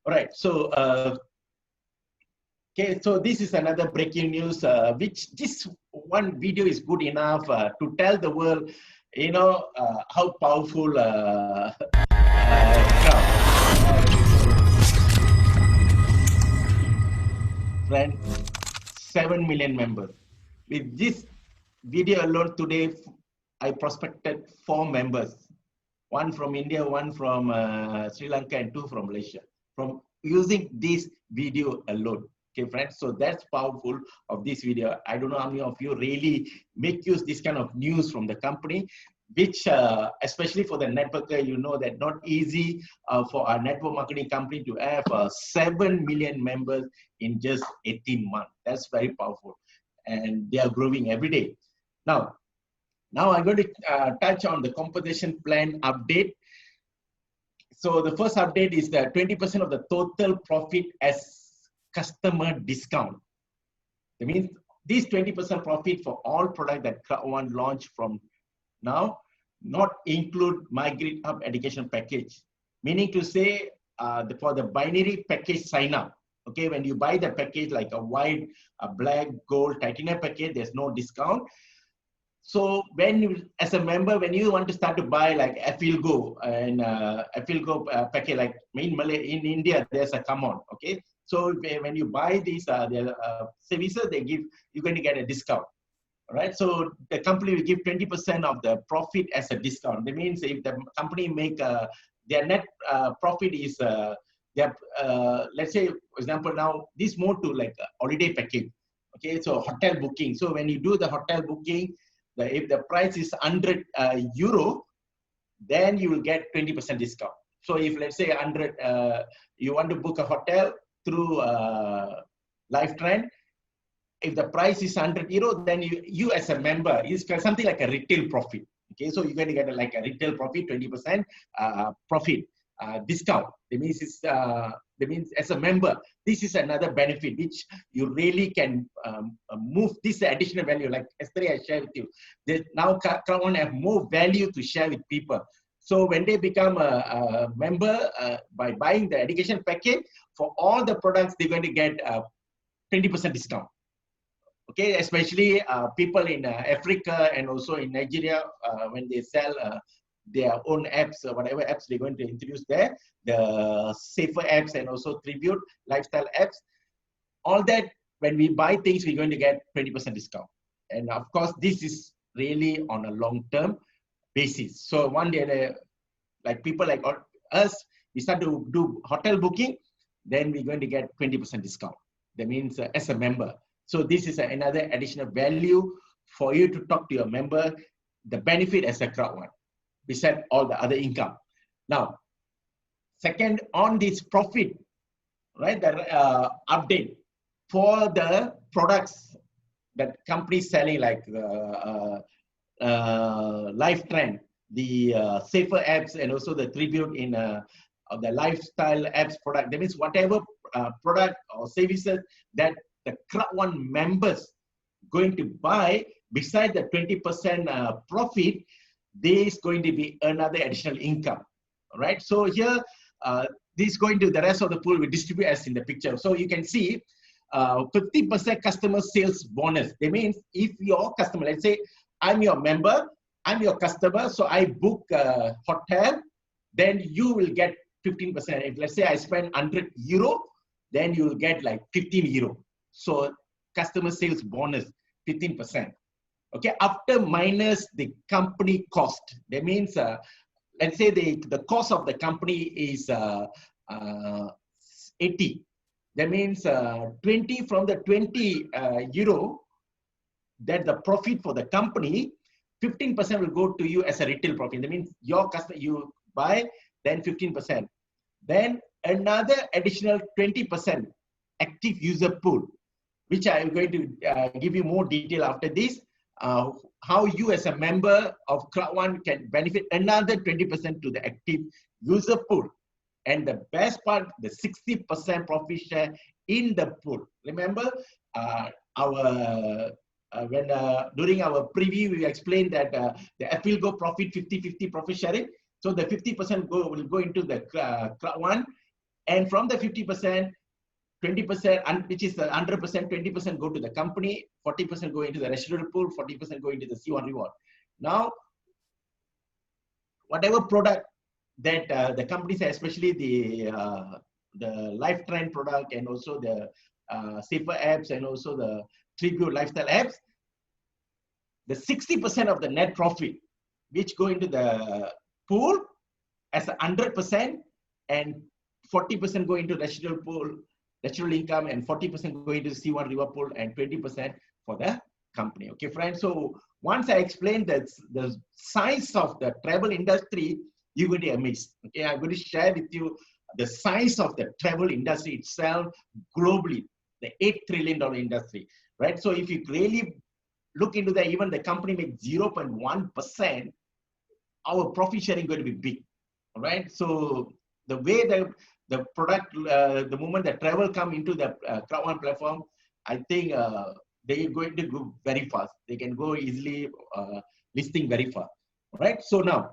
All right. So, okay. So this is another breaking news. Which this one video is good enough to tell the world, how powerful. Friend, 7 million members. With this video alone today, I prospected 4 members. One from India, one from Sri Lanka, and 2 from Malaysia. From using this video alone. Okay, friends. So that's powerful of this video. I don't know how many of you really make use this kind of news from the company, which especially for the networker, you know that not easy for a network marketing company to have 7 million members in just 18 months. That's very powerful. And they are growing every day. Now I'm going to touch on the compensation plan update. So the first update is that 20% of the total profit as customer discount. That means this 20% profit for all products that Cloud1 launched from now, not include Migrate Hub education package. Meaning to say, for the binary package sign up, okay, when you buy the package like a white, a black, gold, titanium package, there's no discount. So when you, as a member, when you want to start to buy like Afilgo and Afilgo package, like in India, there's a Come-On, okay? So when you buy these services, they give, you're going to get a discount, all right? So the company will give 20% of the profit as a discount. That means if the company make their net profit is, let's say, for example, now this more to like a holiday package, okay? So hotel booking. So when you do the hotel booking, if the price is 100 euro, then you will get 20% discount. So if let's say 100, you want to book a hotel through LifeTrend, if the price is 100 euro, then you as a member, is something like a retail profit. Okay, so you're going to get like a retail profit, 20% profit discount. That means it's that means as a member, this is another benefit which you really can move this additional value. Like yesterday I shared with you, that now Cloud1 have more value to share with people. So when they become a member by buying the education package, for all the products, they're going to get 20% discount. Okay, especially people in Africa and also in Nigeria, when they sell their own apps, whatever apps they're going to introduce there, the safer apps and also Tribute lifestyle apps, all that, when we buy things, we're going to get 20% discount. And of course, this is really on a long-term basis. So one day, like people like us, we start to do hotel booking, then we're going to get 20% discount. That means as a member. So this is another additional value for you to talk to your member, the benefit as a Cloud1, besides all the other income. Now, second, on this profit, right, the update for the products that companies selling like LifeTrend, the safer apps, and also the Tribute in the lifestyle apps product. That means whatever product or services that the Cloud1 members going to buy, beside the 20% profit, there is going to be another additional income. All right. So here, this is going to the rest of the pool we distribute as in the picture. So you can see 50% customer sales bonus. That means if your customer, let's say I'm your member, I'm your customer, so I book a hotel, then you will get 15%. If let's say I spend 100 euro, then you will get like 15 euro. So customer sales bonus, 15%. Okay, after minus the company cost. That means, let's say the cost of the company is 80. That means 20 from the 20 euro, that the profit for the company, 15% will go to you as a retail profit. That means your customer, you buy, then 15%. Then another additional 20% active user pool, which I am going to give you more detail after this, how you as a member of Cloud1 can benefit another 20% to the active user pool. And the best part, the 60% profit share in the pool. Remember, during our preview, we explained that the Afilgo profit 50-50 profit sharing. So the 50% will go into the Cloud1, And from the 50%, 20%, which is the 100%, 20% go to the company, 40% go into the residual pool, 40% go into the C1 reward. Now, whatever product that the companies, especially the Lifetrend product and also the Safer apps and also the Tribute Lifestyle apps, the 60% of the net profit which go into the pool as 100% and 40% go into residual pool, residual income, and 40% go into C1 reward pool and 20% for the company. Okay, friends. So once I explained that the size of the travel industry, you're going to be amazed. Okay, I'm going to share with you the size of the travel industry itself globally, the $8 trillion industry, right? So if you really look into that, even the company makes 0.1%, our profit sharing going to be big, all right? So the way the product, the moment that travel come into the Crowd1 platform, I think they're going to go very fast. They can go easily listing very fast, all right? So now,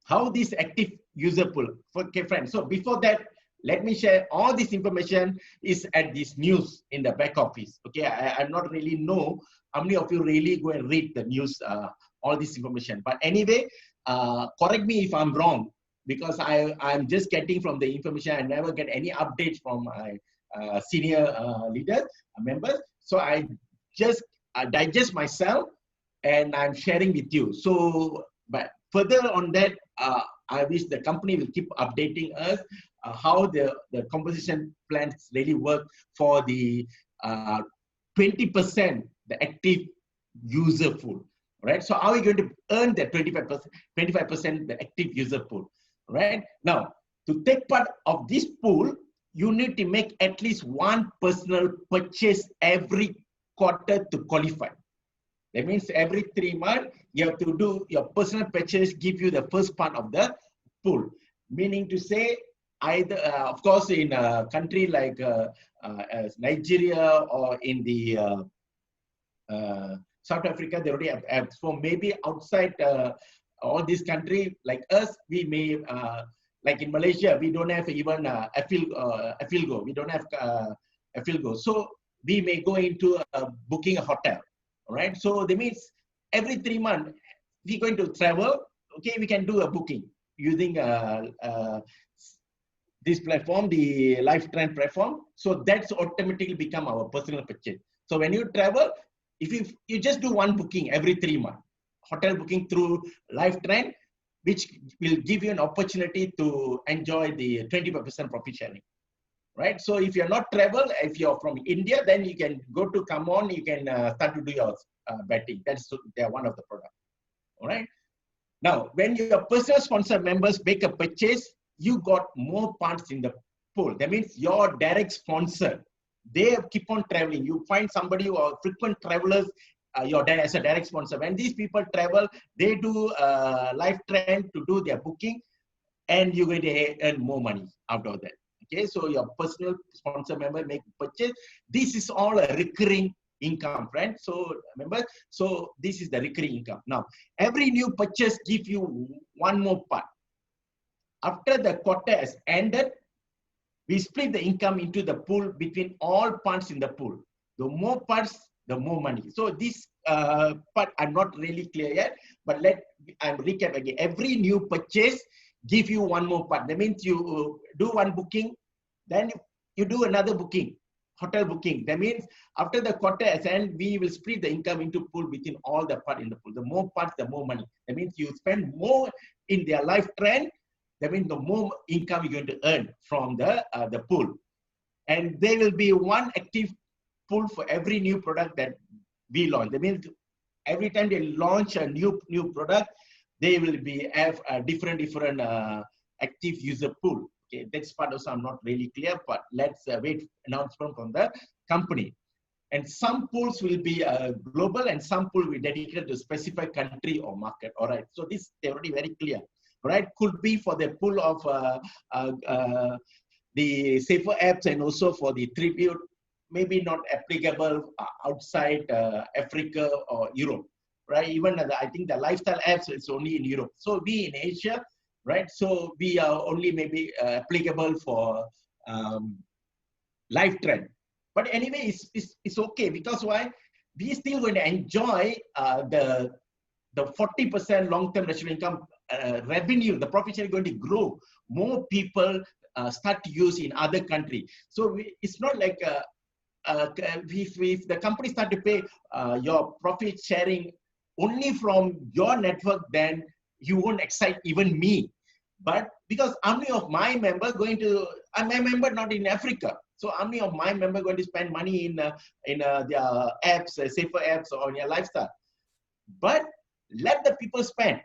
how this active user pool, okay, friends. So before that, let me share all this information is at this news in the back office. Okay, I'm not really know how many of you really go and read the news, all this information. But anyway, correct me if I'm wrong, because I'm just getting from the information. I never get any updates from my senior leaders, members. So I just digest myself and I'm sharing with you. So, but further on that, I wish the company will keep updating us how the composition plans really work for the 20%, the active user pool, right? So how are we going to earn that 25%, the active user pool, right? Now, to take part of this pool, you need to make at least one personal purchase every quarter to qualify. That means every 3 months, you have to do your personal purchase, give you the first part of the pool. Meaning to say, either, of course, in a country like Nigeria or in the South Africa, they already have apps. So maybe outside all these countries, like us, we may, like in Malaysia, we don't have even Afilgo. We don't have Afilgo. So we may go into booking a hotel. All right, so that means every 3 months, we're going to travel, okay, we can do a booking using this platform, the Lifetrend platform. So that's automatically become our personal purchase. So when you travel, if you just do one booking every 3 months, hotel booking through Lifetrend, which will give you an opportunity to enjoy the 25% profit sharing. Right, so if you're not travel, if you're from India, then you can go to Come On, you can start to do your betting. That's one of the products. All right. Now, when your personal sponsor members make a purchase, you got more parts in the pool. That means your direct sponsor, they keep on traveling. You find somebody who are frequent travelers, as a direct sponsor. When these people travel, they do Lifetrend to do their booking, and you're going to earn more money out of that. Okay, so your personal sponsor member make purchase. This is all a recurring income, friend. So remember, so this is the recurring income. Now, every new purchase give you one more part. After the quarter has ended, we split the income into the pool between all parts in the pool. The more parts, the more money. So this part I'm not really clear yet, but I'm recap again. Every new purchase give you one more part. That means you do one booking, then you do another booking, hotel booking. That means after the quarter has ended, we will split the income into pool between all the part in the pool. The more parts, the more money. That means you spend more in their Lifetrend. That means the more income you're going to earn from the pool. And there will be one active pool for every new product that we launch. That means every time they launch a new product, they will have a different active user pool. Okay, that's part also I'm not really clear, but let's wait announcement from the company. And some pools will be global, and some pool will be dedicated to specific country or market. All right, so this is already very clear. Right, could be for the pool of the Safer apps and also for the Tribute. Maybe not applicable outside Africa or Europe. Right, even I think the lifestyle apps is only in Europe. So we in Asia, right? So we are only maybe applicable for life trend. But anyway, it's okay, because why? We still going to enjoy the 40% long-term residual income revenue. The profit share is going to grow. More people start to use in other country. So it's not like if the company start to pay your profit sharing only from your network, then you won't excite even me. But because how many of my members going to, I'm a member not in Africa, so how many of my members going to spend money in their apps, safer apps, or on your lifestyle? But let the people spend.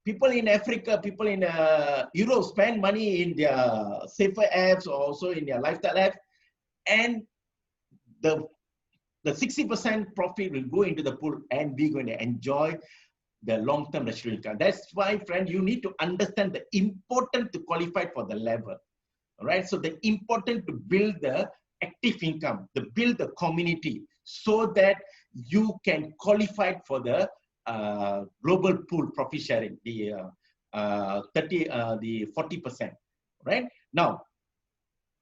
People in Africa, people in Europe spend money in their safer apps or also in their lifestyle apps, and the 60% profit will go into the pool, and we're going to enjoy the long-term residual income. That's why, friend, you need to understand the importance to qualify for the level. All right. So the important to build the active income, to build the community, so that you can qualify for the global pool profit sharing, the 40%. Right now,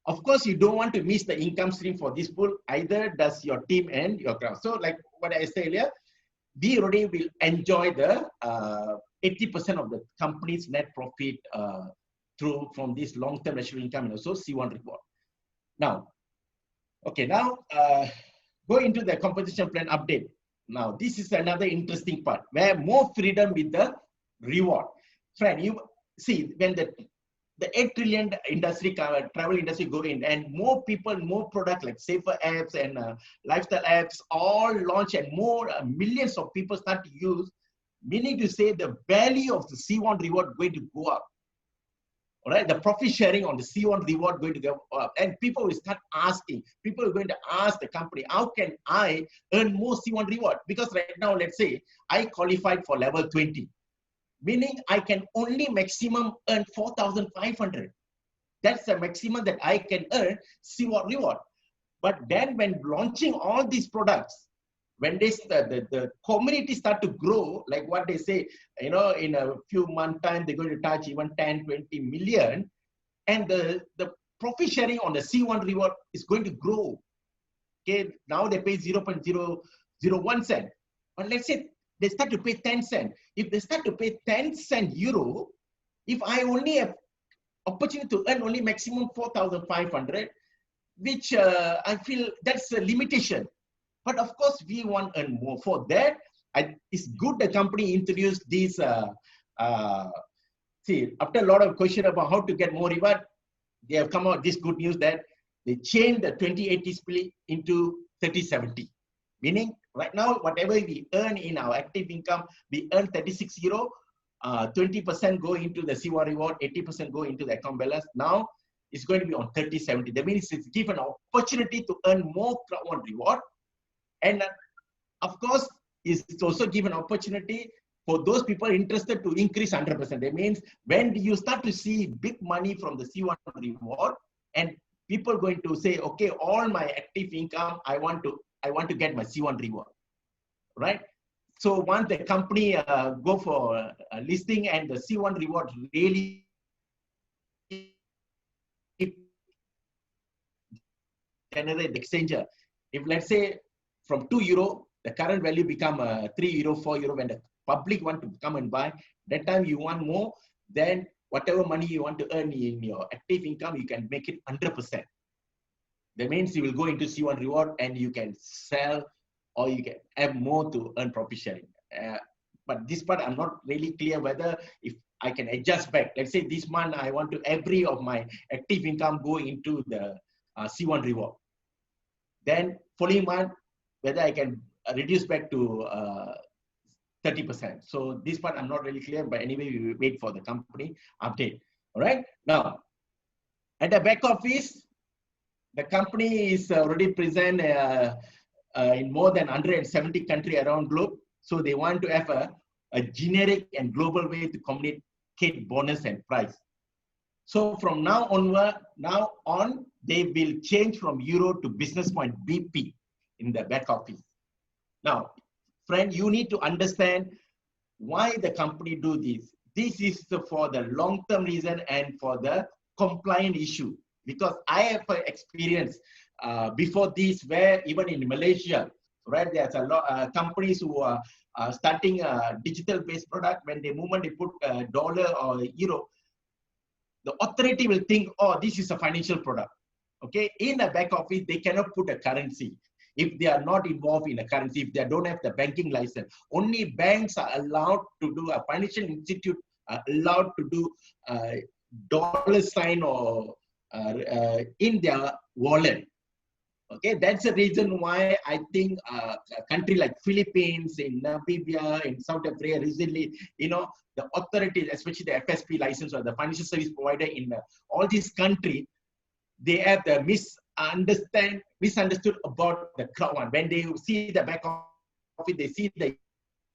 of course, you don't want to miss the income stream for this pool. Either does your team and your crowd. So, like what I said earlier, we already will enjoy the 80% of the company's net profit from this long-term residual income and also C1 reward. Now, okay, now go into the compensation plan update. Now, this is another interesting part where more freedom with the reward. Friend, you see, when the 8 trillion industry, travel industry go in, and more people, more products like safer apps and lifestyle apps all launch, and more millions of people start to use, meaning to say the value of the C1 reward going to go up. All right, the profit sharing on the C1 reward going to go up, and people will start asking. People are going to ask the company, how can I earn more C1 reward? Because right now, let's say I qualified for level 20, meaning I can only maximum earn 4,500. That's the maximum that I can earn C1 reward. But then when launching all these products, when the community start to grow, like what they say, in a few months time, they're going to touch even 10, 20 million. And the profit sharing on the C1 reward is going to grow. Okay, now they pay 0.001 cent. But let's say they start to pay 10 cents. If they start to pay 10 cent euro, if I only have opportunity to earn only maximum 4,500, which I feel that's a limitation. But of course, we want to earn more. For that, it's good the company introduced these. See, after a lot of question about how to get more reward, they have come out this good news that they changed the 20/80 split into 30/70. Meaning, right now, whatever we earn in our active income, we earn 36 euro, 20% go into the C1 reward, 80% go into the account balance. Now, it's going to be on 30/70. That means it's given an opportunity to earn more Crowd1 reward. And of course, it's also given opportunity for those people interested to increase 100%. That means when you start to see big money from the C1 reward, and people going to say, okay, all my active income, I want to get my C1 reward, right? So once the company go for listing and the C1 reward really generate the exchanger. If let's say from 2 euro, the current value become 3 euro, 4 euro, when the public want to come and buy, that time you want more, then whatever money you want to earn in your active income, you can make it 100%. That means you will go into C1 reward and you can sell, or you can have more to earn profit sharing. But this part, I'm not really clear whether if I can adjust back. Let's say this month, I want to every of my active income go into the C1 reward. Then following month, whether I can reduce back to 30%. So this part I'm not really clear, but anyway, we will wait for the company update. All right. Now, at the back office, the company is already present in more than 170 countries around globe. So they want to have a generic and global way to communicate bonus and price. So from now on, they will change from Euro to business point BP in the back office. Now, friend, you need to understand why the company do this. This is for the long-term reason and for the compliant issue. because I have experience before this, where even in Malaysia, right, there's a lot companies who are starting a digital-based product. When they movement, they put dollar or euro, the authority will think, oh, this is a financial product. Okay, in a back office, they cannot put a currency if they are not involved in a currency, if they don't have the banking license. Only banks are allowed to do, a financial institute are allowed to do dollar sign or in their wallet. Okay, that's the reason why I think a country like Philippines, in Namibia, in South Africa recently, the authorities, especially the FSP license or the financial service provider in all these countries, they have the misunderstood about the crowd one. When they see the back office, they see the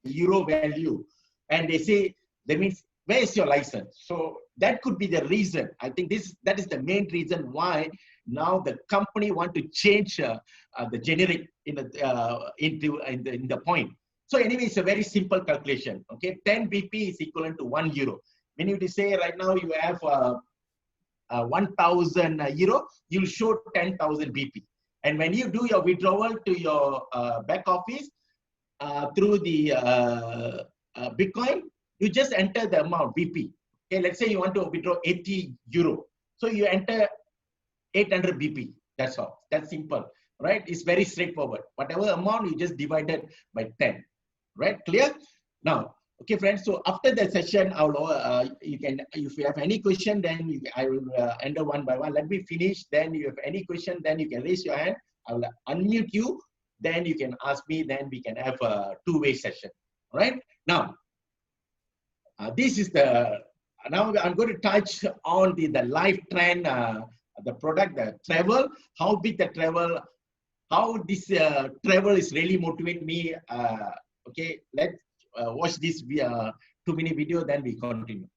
euro value, and they say, that means, where is your license? So that could be the reason. I think that is the main reason why now the company want to change the generic in the point. So anyway, it's a very simple calculation. Okay, 10 BP is equivalent to 1 euro. When you say right now you have 1,000 euro, you'll show 10,000 BP. And when you do your withdrawal to your back office through the Bitcoin, you just enter the amount BP. Okay, let's say you want to withdraw 80 euro. So you enter 800 BP. That's all. That's simple, right? It's very straightforward. Whatever amount, you just divide it by 10, right? Clear? Now, okay, friends. So after the session, you can, if you have any question, then I will enter one by one. Let me finish. Then you have any question, then you can raise your hand. I will unmute you. Then you can ask me. Then we can have a two-way session. All right? Now, this is the. Now I'm going to touch on the life trend, the product, the travel. How big the travel? How this travel is really motivating me. Okay, let's watch this 2-minute video, then we continue.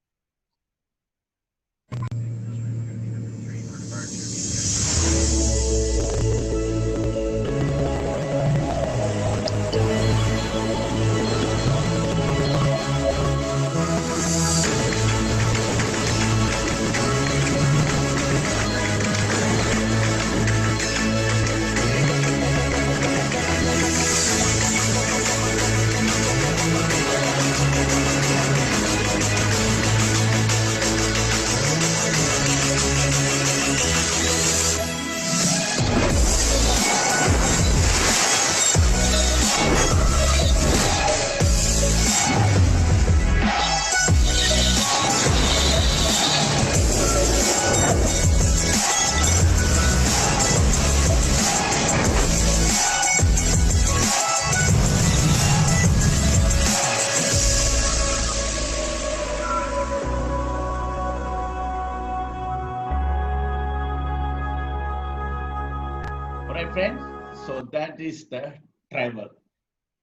Friends, so that is the travel.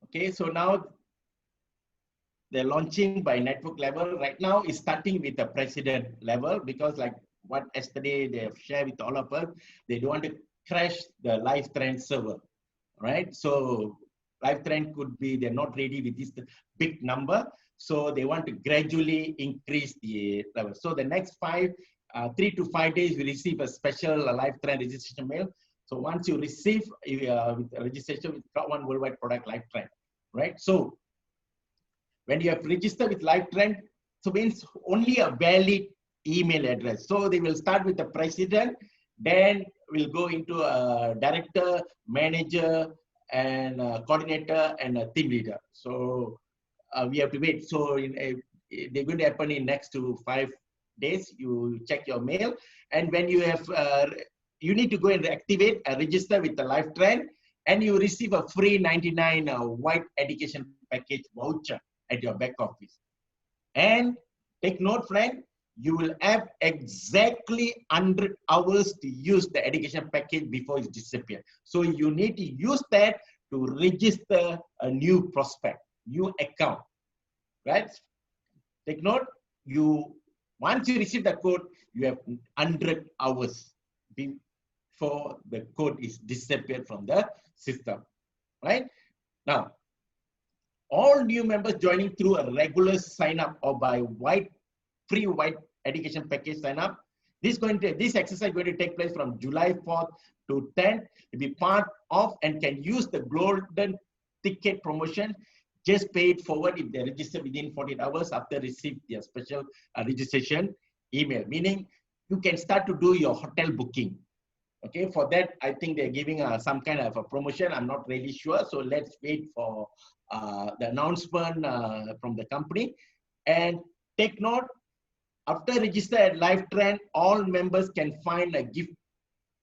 Okay, so now they're launching by network level. Right now it's starting with the president level, because like what yesterday they have shared with all of us, they don't want to crash the LiveTrend server, right? So LiveTrend could be, they're not ready with this big number, so they want to gradually increase the level. So the next 3 to 5 days, we receive a special LiveTrend registration mail. So once you receive with registration with Crowd1 Worldwide Product LiveTrend, right? So when you have registered with LiveTrend, so means only a valid email address. So they will start with the president, then we'll go into a director, manager, and a coordinator, and a team leader. So we have to wait. So they're going to happen in next to 5 days. You check your mail, and when you have you need to go and activate and register with the LiveTrend, and you receive a free 99 white education package voucher at your back office. And take note, friend, you will have exactly 100 hours to use the education package before it disappears. So you need to use that to register a new prospect, new account, right? Take note, once you receive the code, you have 100 hours before the code is disappeared from the system, right? Now, all new members joining through a regular sign up or by free white education package sign up, This exercise is going to take place from July 4th to 10th. To be part of and can use the golden ticket promotion. Just pay it forward if they register within 48 hours after receive their special registration email. Meaning you can start to do your hotel booking. Okay, for that, I think they're giving some kind of a promotion. I'm not really sure. So let's wait for the announcement from the company. And take note, after register at LiveTrend, all members can find a gift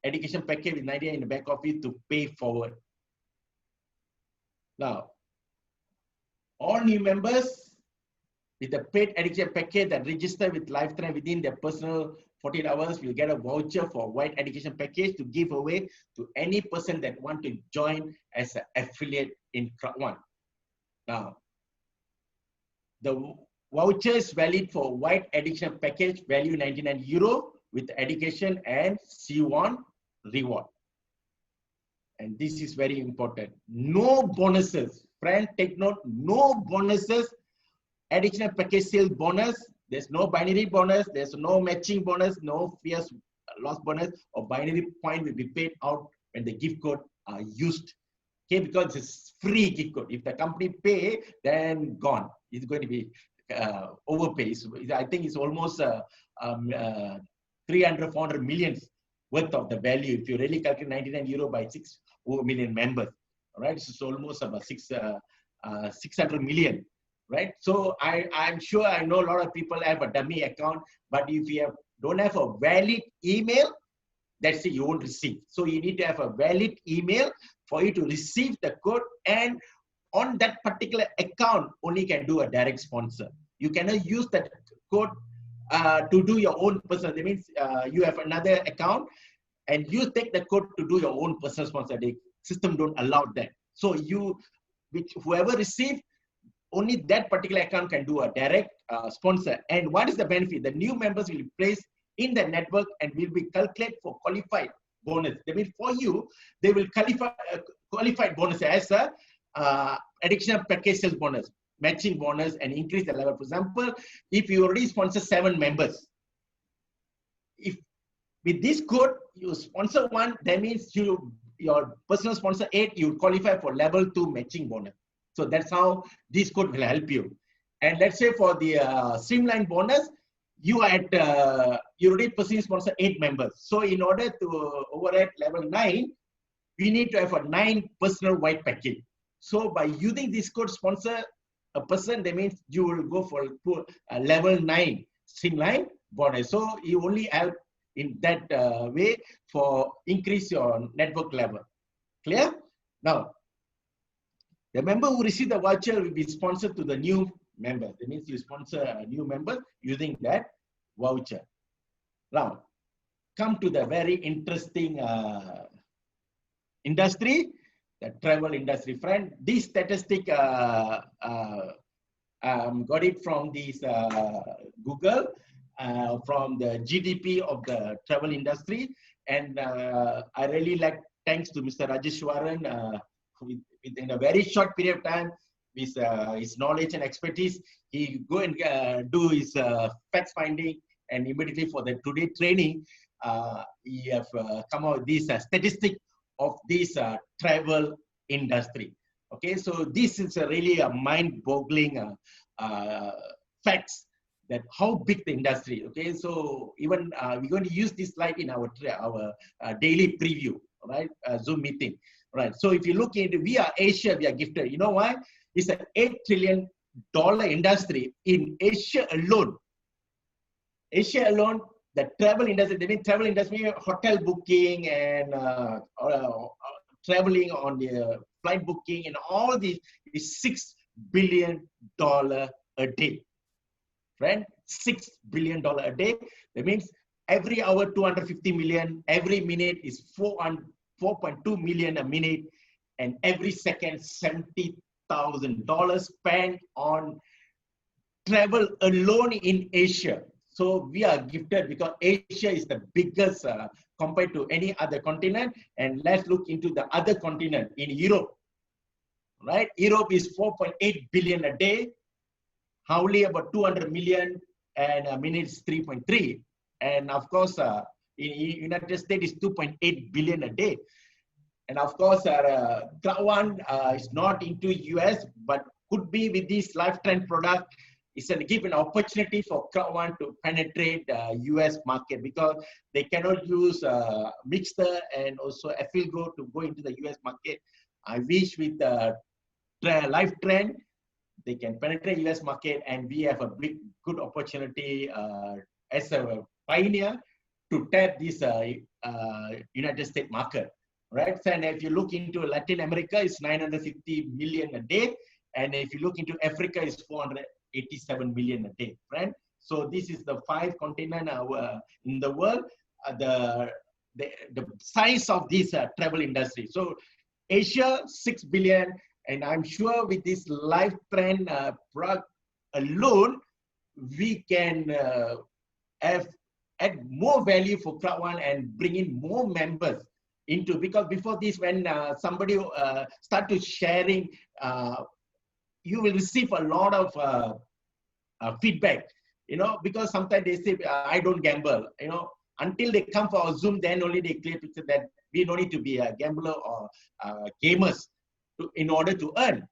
education package with 99 in the back office to pay forward. Now, all new members with a paid education package that register with LiveTrend within their personal 48 hours will get a voucher for white education package to give away to any person that want to join as an affiliate in Crowd1. Now, the voucher is valid for white education package value €99 with education and C1 reward. And this is very important. No bonuses. Friend, take note, no bonuses. Additional package sales bonus. There's no binary bonus. There's no matching bonus. No fierce loss bonus or binary point will be paid out when the gift code are used. Okay, because it's free gift code. If the company pay, then gone. It's going to be overpay. So I think it's almost 300, 400 millions worth of the value. If you really calculate €99 by 6 million members, all right? So it's almost about 600 million. Right, so I'm sure I know a lot of people have a dummy account, but if you don't have a valid email, that's it, you won't receive. So you need to have a valid email for you to receive the code, and on that particular account only can do a direct sponsor. You cannot use that code to do your own personal. That means you have another account and you take the code to do your own personal sponsor. The system don't allow that. So whoever received, only that particular account can do a direct sponsor. And what is the benefit? The new members will be placed in the network and will be calculated for qualified bonus. That means for you, they will qualified bonus as a additional package sales bonus, matching bonus, and increase the level. For example, if you already sponsor 7 members, if with this code you sponsor 1, that means your personal sponsor 8, you qualify for level 2 matching bonus. So that's how this code will help you. And let's say for the streamline bonus, you already personally sponsor 8 members. So in order to override level 9, we need to have a 9 personal white package. So by using this code sponsor a person, that means you will go for a level 9 streamline bonus. So you only help in that way for increase your network level. Clear? Now, the member who receive the voucher will be sponsored to the new member. That means you sponsor a new member using that voucher. Now, come to the very interesting industry, the travel industry. Friend, this statistic got it from this Google, from the GDP of the travel industry. And I really like, thanks to Mr. Rajeshwaran, within a very short period of time, with his knowledge and expertise, he go and do his fact finding, and immediately for the today training, he have come out with this statistic of this travel industry. Okay, so this is really a mind-boggling facts that how big the industry. Okay, so even we're going to use this slide in our daily preview, right? Zoom meeting. Right. So if you look into, we are Asia, we are gifted. You know why? It's an $8 trillion industry in Asia alone. Asia alone, the travel industry, they mean travel industry, hotel booking and traveling on the flight booking and all these is $6 billion a day. Friend, $6 billion a day. That means every hour 250 million, every minute is 4.2 million a minute, and every second $70,000 spent on travel alone in Asia. So we are gifted because Asia is the biggest compared to any other continent. And let's look into the other continent in Europe. Right? Europe is 4.8 billion a day, hardly about 200 million, and a minute is 3.3. And of course, in United States, it's 2.8 billion a day. And of course, Crowd1 is not into US, but could be with this Lifetrend product. It's a give an opportunity for Crowd1 to penetrate US market, because they cannot use Mixter and also Affilgo to go into the US market. I wish with Lifetrend, they can penetrate US market, and we have a good opportunity as a pioneer to tap this United States market. Right, and if you look into Latin America, it's 950 million a day, and if you look into Africa, it's 487 million a day. Right, so this is the 5 continents in the world. The size of this travel industry. So Asia 6 billion, and I'm sure with this Lifetrend product alone, we can add more value for Crowd1 and bring in more members into, because before this, when somebody start to sharing, you will receive a lot of feedback, because sometimes they say, I don't gamble, until they come for our Zoom, then only they clear picture that we don't need to be a gambler or gamers in order to earn.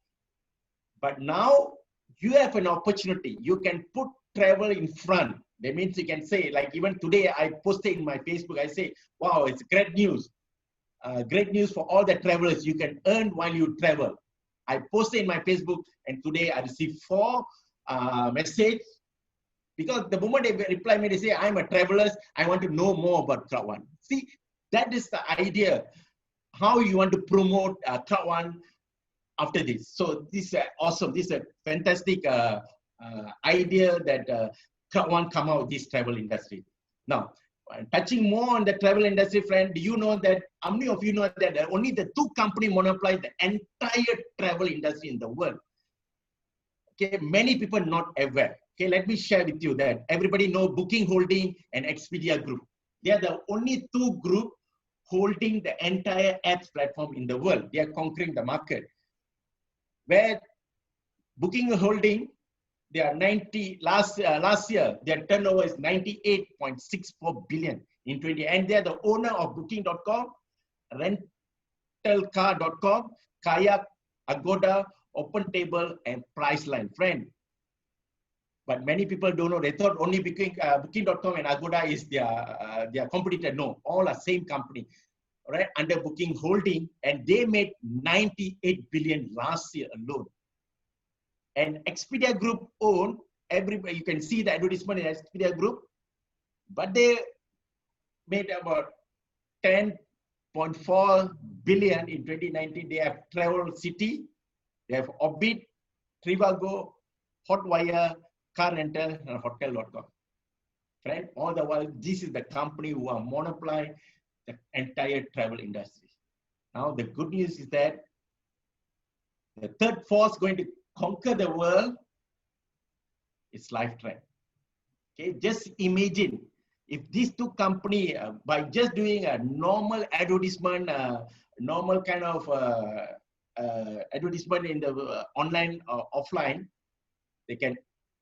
But now you have an opportunity. You can put travel in front. That means you can say, like even today, I posted in my Facebook, I say, wow, it's great news. Great news for all the travelers. You can earn while you travel. I posted in my Facebook, and today I received 4 messages, because the moment they reply me, they say, I'm a traveler, I want to know more about Crowd1. See, that is the idea, how you want to promote Crowd1 after this. So this is awesome. This is a fantastic idea that Crowd1 come out with this travel industry. Now, touching more on the travel industry, friend, do you know that, how many of you know that only the 2 companies monopolize the entire travel industry in the world? Okay, many people not aware. Okay, let me share with you that everybody know Booking Holding and Expedia Group. They are the only 2 groups holding the entire apps platform in the world. They are conquering the market. Where Booking Holding, they are 90, last year, their turnover is 98.64 billion in 20, and they are the owner of Booking.com, Rentalcar.com, Kayak, Agoda, OpenTable, and Priceline. Friend, but many people don't know. They thought only Booking.com and Agoda is their competitor. No, all are same company, right? Under Booking Holding, and they made 98 billion last year alone. And Expedia Group own everybody. You can see the advertisement in Expedia Group, but they made about 10.4 billion in 2019. They have Travel City, they have Orbit, Trivago, Hotwire, Car Rental, and Hotel.com. Right? All the while, this is the company who are monopoly the entire travel industry. Now, the good news is that the third force going to conquer the world is Lifetrend. Okay, just imagine if these 2 companies, by just doing a normal advertisement, normal kind of advertisement in the online or offline, they can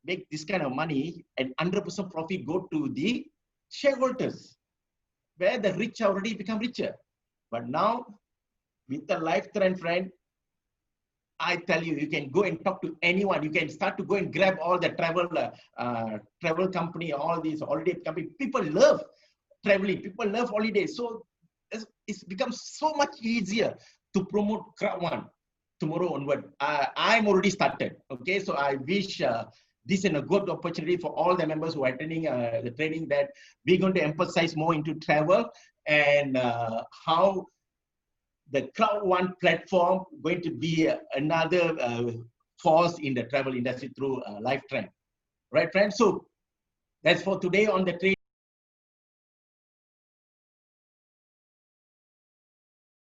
make this kind of money, and 100% profit go to the shareholders, where the rich already become richer. But now, with the Lifetrend, friend, I tell you, you can go and talk to anyone. You can start to go and grab all the travel company, all these holiday company. People love traveling. People love holidays. So it's become so much easier to promote Crowd1 tomorrow onward. I'm already started. Okay, so I wish this is a good opportunity for all the members who are attending the training, that we're going to emphasize more into travel and how the Crowd1 platform going to be another force in the travel industry through Lifetrend. Right, friends? So that's for today on the training.